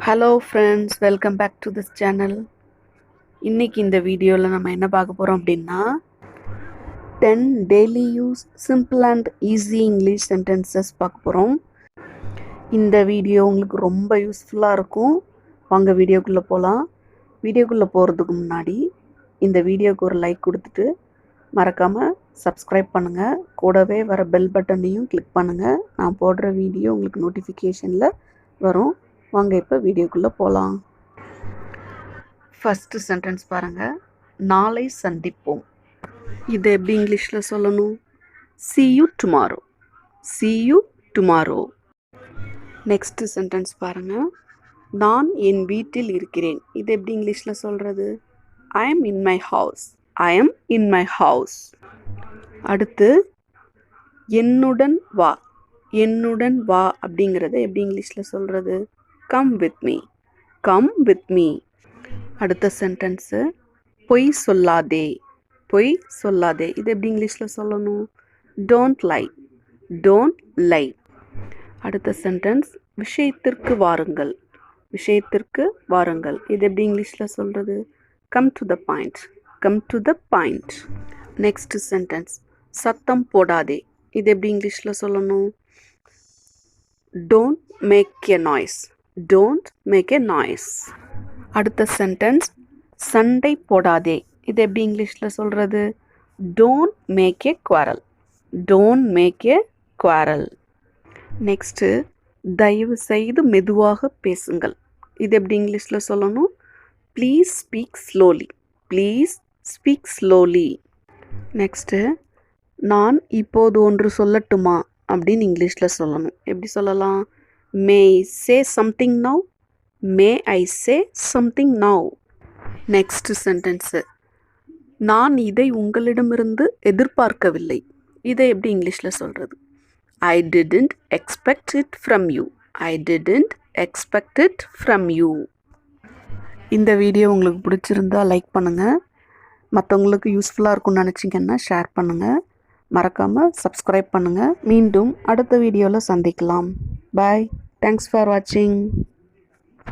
Hello friends, welcome back to this channel. இன்றைக்கி இந்த வீடியோவில் நம்ம என்ன பார்க்க போகிறோம் அப்படின்னா 10 daily use simple and easy English sentences பார்க்க போகிறோம். இந்த வீடியோ உங்களுக்கு ரொம்ப யூஸ்ஃபுல்லாக இருக்கும். வாங்க வீடியோக்குள்ளே போகலாம். வீடியோக்குள்ளே போகிறதுக்கு முன்னாடி இந்த வீடியோவுக்கு ஒரு லைக் கொடுத்துட்டு மறக்காமல் சப்ஸ்கிரைப் பண்ணுங்கள். கூடவே வர பெல் பட்டனையும் கிளிக் பண்ணுங்கள். நான் போடுற வீடியோ உங்களுக்கு நோட்டிஃபிகேஷனில் வரும். வாங்க இப்போ வீடியோக்குள்ளே போகலாம். ஃபஸ்ட்டு சென்டென்ஸ் பாருங்கள். நாளை சந்திப்போம். இதை எப்படி இங்கிலீஷில் சொல்லணும்? see you tomorrow. see you tomorrow. Next sentence பாருங்கள். நான் என் வீட்டில் இருக்கிறேன். இது எப்படி இங்கிலீஷில் சொல்கிறது? I am in my house. I am in my house. அடுத்து என்னுடன் வா. என்னுடன் வா அப்படிங்கிறத எப்படி இங்கிலீஷில் சொல்கிறது? come with me. come with me. அடுத்த சென்டென்ஸு பொய் சொல்லாதே. பொய் சொல்லாதே. இது எப்படி இங்கிலீஷில் சொல்லணும்? don't lie. don't lie. அடுத்த சென்டென்ஸ் விஷயத்திற்கு வாருங்கள். விஷயத்திற்கு வாருங்கள். இது எப்படி இங்கிலீஷில் சொல்கிறது? come to the point. come to the point. Next sentence சத்தம் போடாதே. இது எப்படி இங்கிலீஷில் சொல்லணும்? don't make a noise. don't make a noise. அடுத்த சென்டென்ஸ் சண்டை போடாதே. இது எப்படி இங்கிலீஷில் சொல்கிறது? don't make a quarrel. don't make a quarrel. Next தயவு செய்து மெதுவாக பேசுங்கள். இது எப்படி இங்கிலீஷில் சொல்லணும்? Please speak slowly. Please speak slowly. Next நான் இப்போது ஒன்று சொல்லட்டுமா அப்படின்னு இங்கிலீஷில் சொல்லணும். எப்படி சொல்லலாம்? May I say something now. May I say something now. Next sentence நான் இதை உங்களிடமிருந்து எதிர்பார்க்கவில்லை. இதை எப்படி இங்கிலீஷில் சொல்கிறது? I didn't expect it from you. I didn't expect it from you. இந்த வீடியோ உங்களுக்கு பிடிச்சிருந்தா லைக் பண்ணுங்கள். மற்றவங்களுக்கு யூஸ்ஃபுல்லாக இருக்கும்னு நினச்சிங்கன்னா ஷேர் பண்ணுங்கள். மறக்காமல் சப்ஸ்கிரைப் பண்ணுங்கள். மீண்டும் அடுத்த வீடியோவில் சந்திக்கலாம். பாய். தேங்க்ஸ் ஃபார் வாட்சிங்.